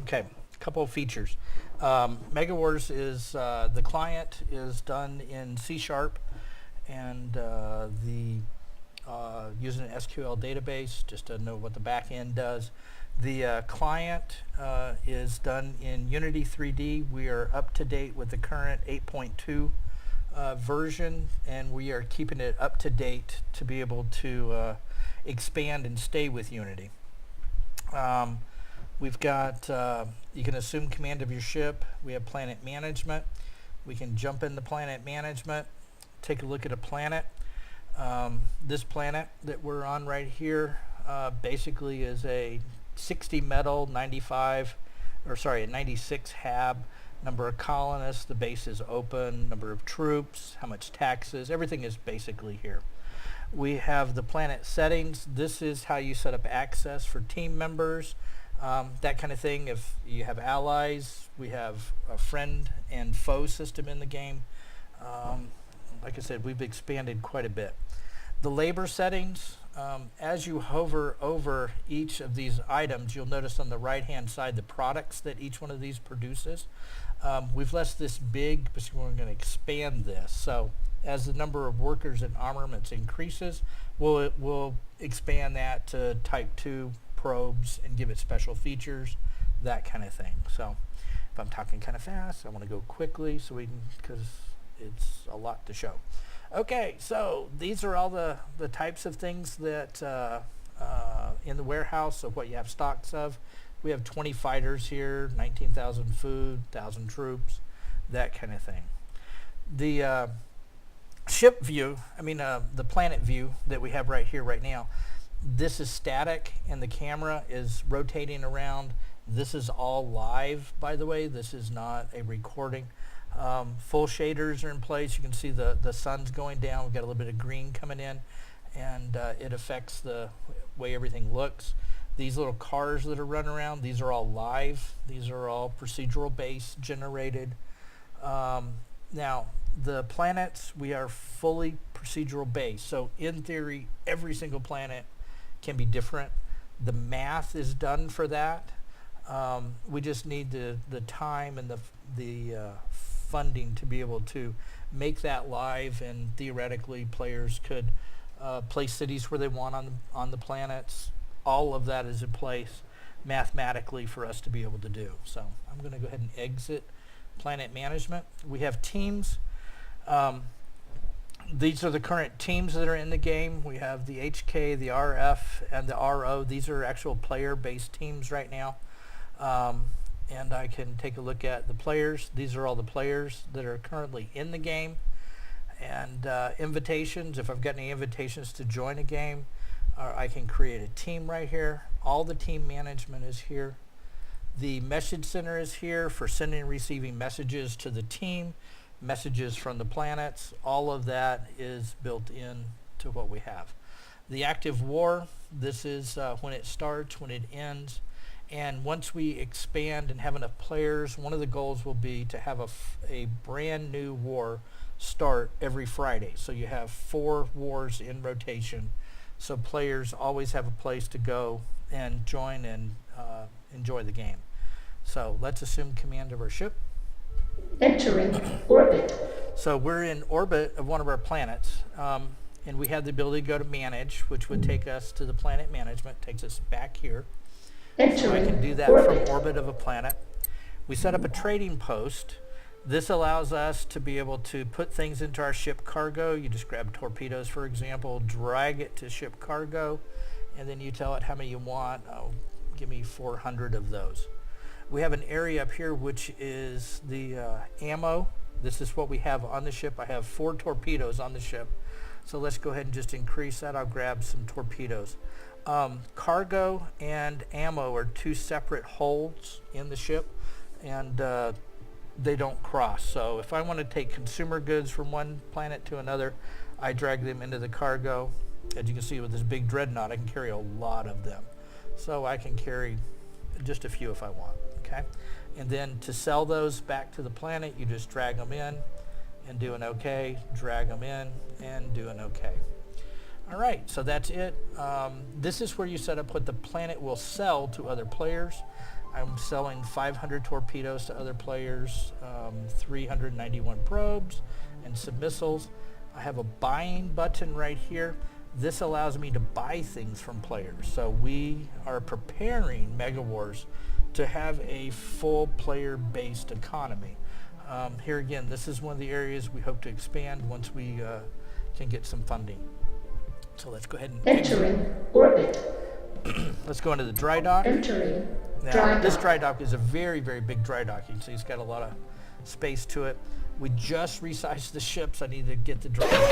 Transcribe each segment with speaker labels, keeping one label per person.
Speaker 1: Okay, a couple of features. MegaWars is the client is done in C# and the using an SQL database just to know what the back end does. The client is done in Unity 3D. We are up to date with the current 8.2 version, and we are keeping it up to date to be able to expand and stay with Unity. We've got, you can assume command of your ship. We have planet management. We can jump into planet management, take a look at a planet. This planet that we're on right here basically is a 60 metal, 96 hab, number of colonists, the base is open, number of troops, how much taxes, everything is basically here. We have the planet settings. This is how you set up access for team members, that kind of thing. If you have allies, we have a friend and foe system in the game. Like I said, we've expanded quite a bit. The labor settings, as you hover over each of these items, you'll notice on the right hand side the products that each one of these produces. We've left this big, but we're going to expand this. So as the number of workers and armaments increases, we'll expand that to type 2 probes and give it special features, that kind of thing. So if I'm talking kind of fast, I want to go quickly so we can, because it's a lot to show. Okay, so these are all the types of things that in the warehouse of what you have stocks of. We have 20 fighters here, 19,000 food, 1,000 troops, that kind of thing. The ship view, the planet view that we have right here right now, this is static and the camera is rotating around. This is all live, by the way. This is not a recording. Full shaders are in place. You can see the sun's going down. We've got a little bit of green coming in, and it affects the way everything looks. These little cars that are running around, these are all live. These are all procedural based generated. Now, the planets, we are fully procedural based. So in theory, every single planet can be different. The math is done for that. We just need the time and the funding to be able to make that live, and theoretically players could place cities where they want on the planets. All of that is in place mathematically for us to be able to do. So I'm going to go ahead and exit planet management. We have teams. These are the current teams that are in the game. We have the HK, the RF, and the RO. These are actual player-based teams right now. And I can take a look at the players. These are all the players that are currently in the game. And invitations, if I've got any invitations to join a game, I can create a team right here. All the team management is here. The message center is here for sending and receiving messages to the team, messages from the planets. All of that is built in to what we have. The active war, this is when it starts, when it ends. And once we expand and have enough players, one of the goals will be to have a brand new war start every Friday. So you have 4 wars in rotation. So players always have a place to go and join and enjoy the game. So let's assume command of our ship.
Speaker 2: Entering orbit.
Speaker 1: So we're in orbit of one of our planets. And we have the ability to go to manage, which would take us to the planet management, takes us back here. So I can do that from orbit of a planet. We set up a trading post. This allows us to be able to put things into our ship cargo. You just grab torpedoes, for example, drag it to ship cargo, and then you tell it how many you want. Oh, give me 400 of those. We have an area up here which is the ammo. This is what we have on the ship. I have 4 torpedoes on the ship. So let's go ahead and just increase that. I'll grab some torpedoes. Cargo and ammo are 2 separate holds in the ship, and they don't cross. So if I want to take consumer goods from one planet to another, I drag them into the cargo. As you can see with this big dreadnought, I can carry a lot of them. So I can carry just a few if I want, okay? And then to sell those back to the planet, you just drag them in and do an OK, drag them in and do an OK. All right, so that's it. This is where you set up what the planet will sell to other players. I'm selling 500 torpedoes to other players, 391 probes and submissiles. I have a buying button right here. This allows me to buy things from players. So we are preparing MegaWars to have a full player-based economy. Here again, this is one of the areas we hope to expand once we can get some funding. So let's go ahead and
Speaker 2: Entering orbit.
Speaker 1: let's go into the dry dock.
Speaker 2: Entering
Speaker 1: Now,
Speaker 2: dry
Speaker 1: this
Speaker 2: dock.
Speaker 1: dry dock is a very, very big dry dock. You can see it's got a lot of space to it. We just resized the ships. I need to get the dry dock so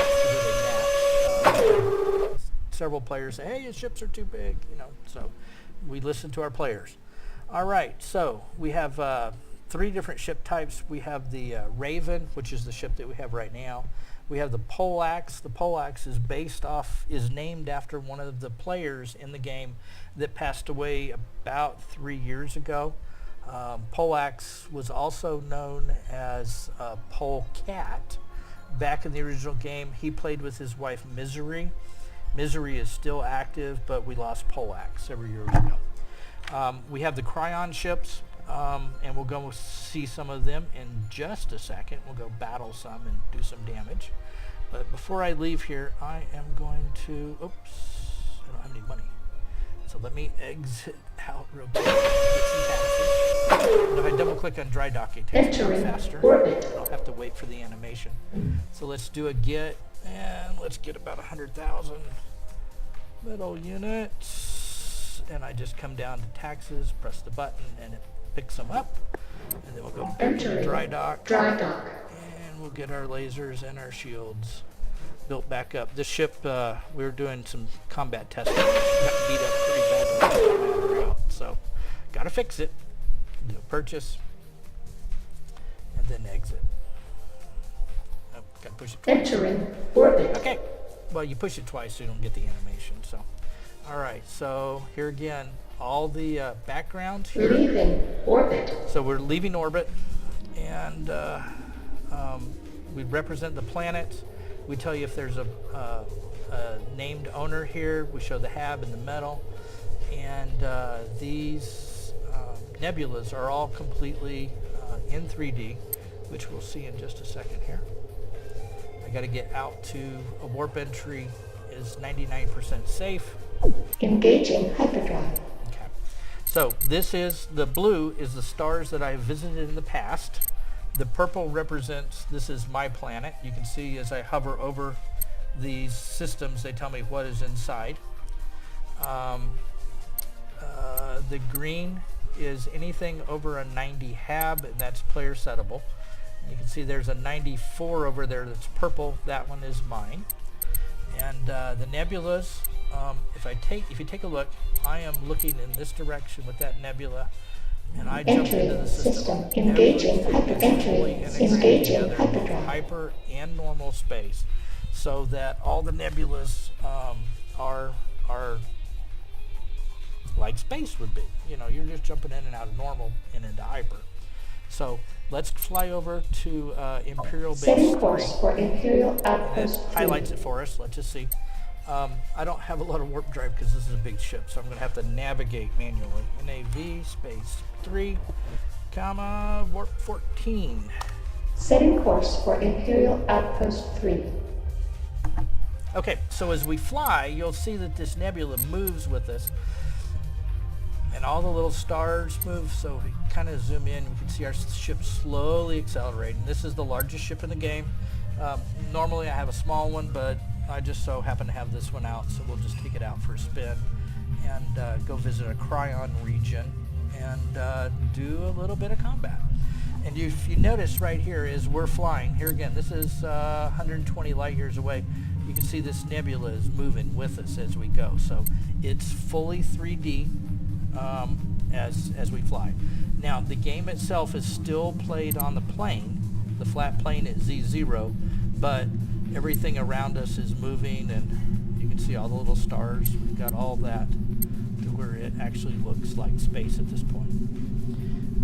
Speaker 1: that they match. Several players say, hey, your ships are too big, you know, so we listen to our players. All right, so we have 3 different ship types. We have the Raven, which is the ship that we have right now. We have the Poleaxe. The Poleaxe is named after one of the players in the game that passed away about 3 years ago. Poleaxe was also known as Polecat. Back in the original game, he played with his wife Misery. Misery is still active, but we lost Poleaxe several years ago. We have the Cryon ships, and we'll go see some of them in just a second. We'll go battle some and do some damage. But before I leave here, I am going to, oops, I don't have any money. So let me exit out real quick, get some taxes. And if I double click on dry dock, it takes me
Speaker 2: Entering
Speaker 1: faster.
Speaker 2: orbit.
Speaker 1: I don't have to wait for the animation. So let's do a get, and let's get about 100,000 metal units. And I just come down to taxes, press the button, and it picks them up. And then we'll go back to the
Speaker 2: Entering
Speaker 1: dry dock.
Speaker 2: dry dock.
Speaker 1: And we'll get our lasers and our shields built back up. This ship, we were doing some combat testing. It got beat up pretty badly out, so gotta fix it. Do a purchase, and then exit. Oh, gotta push it twice.
Speaker 2: Entering orbit.
Speaker 1: Okay, well you push it twice so you don't get the animation. So, all right. So here again, all the background here.
Speaker 2: Leaving orbit.
Speaker 1: So we're leaving orbit, and we represent the planets. We tell you if there's a named owner here. We show the hab in the metal, and these nebulas are all completely in 3D, which we'll see in just a second here. I got to get out to a warp entry is 99% safe.
Speaker 2: Engaging hyperdrive.
Speaker 1: Okay. So this is, the blue is the stars that I have visited in the past. The purple represents, this is my planet. You can see as I hover over these systems, they tell me what is inside. The green is anything over a 90 hab, and that's player settable. You can see there's a 94 over there that's purple. That one is mine. And the nebulas, if you take a look, I am looking in this direction with that nebula, and I jump into the system.
Speaker 2: Engaging
Speaker 1: Everything is fully
Speaker 2: hyperdrive.
Speaker 1: integrated
Speaker 2: Engaging
Speaker 1: together, both
Speaker 2: hyperdrive.
Speaker 1: hyper and normal space, so that all the nebulas are like space would be. You know, you're just jumping in and out of normal and into hyper. So let's fly over to Imperial
Speaker 2: Setting
Speaker 1: Base
Speaker 2: course
Speaker 1: 3.
Speaker 2: for Imperial
Speaker 1: And it
Speaker 2: Outpost 3.
Speaker 1: highlights it for us. Let's just see. I don't have a lot of warp drive because this is a big ship, so I'm going to have to navigate manually. NAV space 3, comma, warp 14.
Speaker 2: Setting course for Imperial Outpost 3.
Speaker 1: Okay, so as we fly, you'll see that this nebula moves with us, and all the little stars move. So we kind of zoom in, we can see our ship slowly accelerating. This is the largest ship in the game. Normally I have a small one, but I just so happen to have this one out, so we'll just take it out for a spin and go visit a Cryon region and do a little bit of combat. And if you notice right here is we're flying. Here again, this is 120 light years away. You can see this nebula is moving with us as we go. So it's fully 3D as we fly. Now the game itself is still played on the plane, the flat plane at Z0, but everything around us is moving, and you can see all the little stars. We've got all that to where it actually looks like space at this point.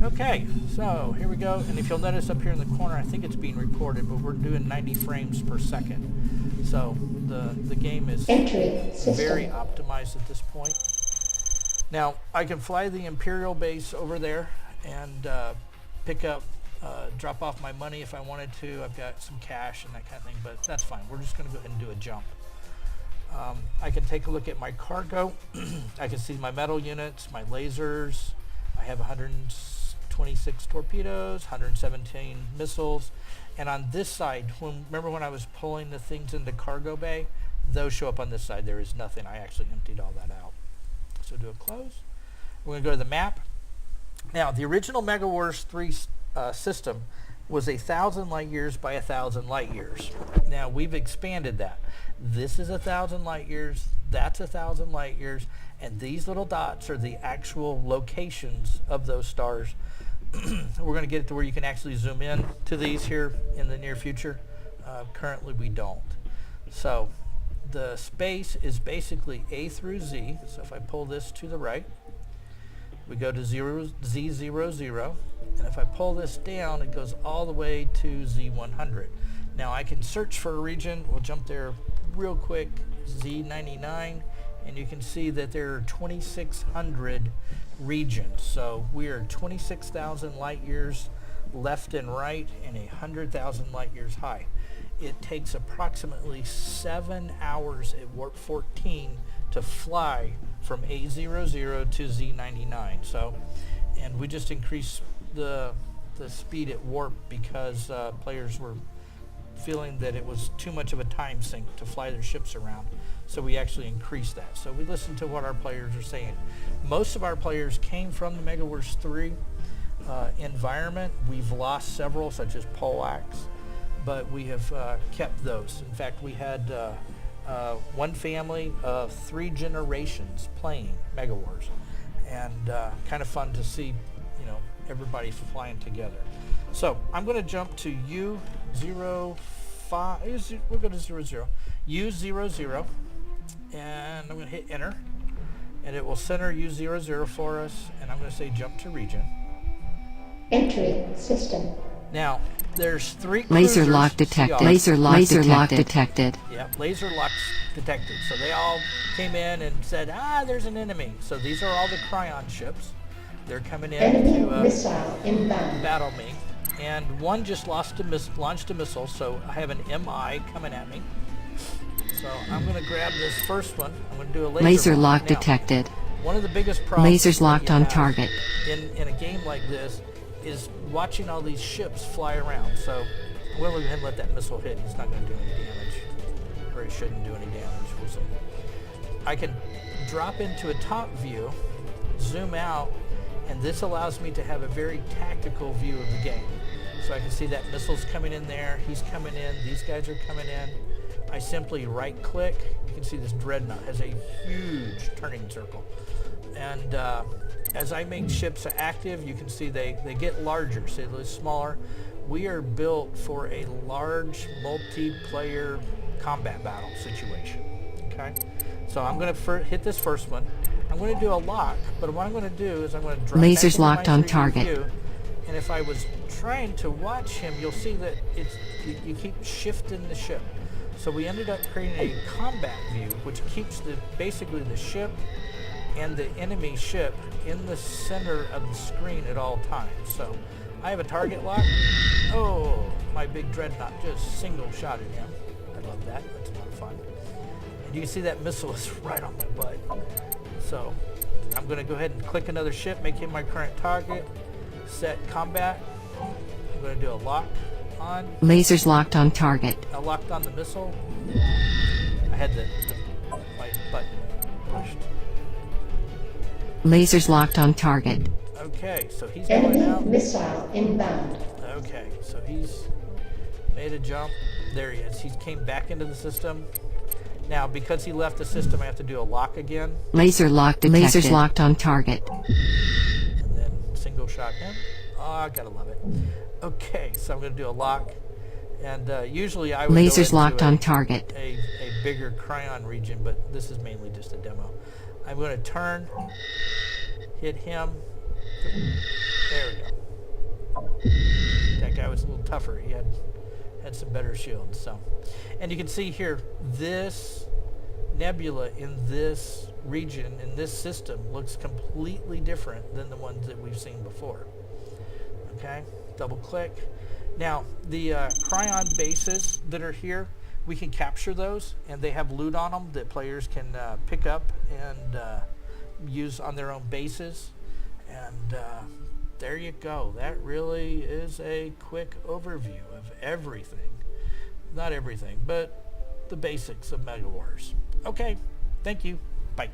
Speaker 1: Okay, so here we go, and if you'll notice up here in the corner, I think it's being recorded, but we're doing 90 frames per second. So the game is
Speaker 2: Entering system.
Speaker 1: very optimized at this point. Now, I can fly the Imperial base over there and pick up, drop off my money if I wanted to. I've got some cash and that kind of thing, but that's fine. We're just going to go ahead and do a jump. I can take a look at my cargo. I can see my metal units, my lasers. I have 126 torpedoes, 117 missiles. And on this side, remember when I was pulling the things into cargo bay? Those show up on this side. There is nothing. I actually emptied all that out. So do a close. We're going to go to the map. Now, the original MegaWars 3 system was 1,000 light years by 1,000 light years. Now, we've expanded that. This is 1,000 light years. That's 1,000 light years. And these little dots are the actual locations of those stars. We're going to get it to where you can actually zoom in to these here in the near future. Currently, we don't. So the space is basically A through Z. So if I pull this to the right, we go to Z00. And if I pull this down, it goes all the way to Z100. Now I can search for a region. We'll jump there real quick, Z99. And you can see that there are 2,600 regions. So we are 26,000 light years left and right and 100,000 light years high. It takes approximately 7 hours at warp 14 to fly from A00 to Z99. So, and we just increased the speed at warp because players were feeling that it was too much of a time sink to fly their ships around. So we actually increased that. So we listened to what our players are saying. Most of our players came from the MegaWars 3 environment. We've lost several, such as Polax, but we have kept those. In fact, we had one family of 3 generations playing MegaWars, and kind of fun to see, you know, everybody flying together. So I'm going to jump to U05. We'll go to 00. U00, and I'm going to hit enter, and it will center U00 for us. And I'm going to say jump to region.
Speaker 2: Entering system.
Speaker 1: Now there's 3
Speaker 3: Laser
Speaker 1: cruisers.
Speaker 3: lock detected. Laser lock detected.
Speaker 1: Yeah, laser locks detected. So they all came in and said, there's an enemy. So these are all the Cryon ships. They're coming in
Speaker 2: Enemy
Speaker 1: to
Speaker 2: missile inbound.
Speaker 1: battle me. And one just launched a missile, so I have an MI coming at me. So I'm going to grab this first one. I'm going to do a
Speaker 3: Laser lock
Speaker 1: Now,
Speaker 3: detected.
Speaker 1: one of the biggest problems
Speaker 3: Lasers
Speaker 1: that
Speaker 3: locked
Speaker 1: you
Speaker 3: on
Speaker 1: have
Speaker 3: target.
Speaker 1: in a game like this is watching all these ships fly around. So I'm going to go ahead and let that missile hit. He's not going to do any damage, or he shouldn't do any damage. We'll see. I can drop into a top view, zoom out, and this allows me to have a very tactical view of the game. So I can see that missile's coming in there, he's coming in, these guys are coming in. I simply right click. You can see this dreadnought has a huge turning circle. And as I make ships active, you can see they get larger, so they're smaller. We are built for a large multiplayer combat battle situation, okay? So I'm going to hit this first one. I'm going to do a lock, but what I'm going to do is I'm going to drop
Speaker 3: Lasers
Speaker 1: back into
Speaker 3: locked
Speaker 1: my
Speaker 3: on
Speaker 1: 3D
Speaker 3: target.
Speaker 1: view, and if I was trying to watch him, you'll see that you keep shifting the ship. So we ended up creating a combat view, which keeps basically the ship and the enemy ship in the center of the screen at all times. So I have a target lock. Oh, my big dreadnought just single shotted him. I love that. That's a lot of fun. And you can see that missile is right on my butt. So I'm going to go ahead and click another ship, make him my current target, set combat. I'm going to do a lock on.
Speaker 3: Lasers locked on target.
Speaker 1: I locked on the missile. I had my button pushed.
Speaker 3: Lasers locked on target.
Speaker 1: Okay, so he's going
Speaker 2: Enemy
Speaker 1: out.
Speaker 2: missile inbound.
Speaker 1: Okay, so he's made a jump. There he is. He came back into the system. Now, because he left the system, I have to do a lock again.
Speaker 3: Laser locked detected. Lasers locked on target.
Speaker 1: And then single shot him. Oh, I gotta love it. Okay, so I'm gonna do a lock. And usually I would
Speaker 3: Lasers
Speaker 1: go
Speaker 3: locked
Speaker 1: into
Speaker 3: on target.
Speaker 1: a bigger Cryon region, but this is mainly just a demo. I'm going to turn, hit him. There we go. That guy was a little tougher. He had some better shields. So, and you can see here this nebula in this region in this system looks completely different than the ones that we've seen before. Okay, double click. Now the Cryon bases that are here, we can capture those, and they have loot on them that players can pick up and use on their own bases. And there you go. That really is a quick overview of everything. Not everything, but the basics of MegaWars. Okay, thank you. Bye.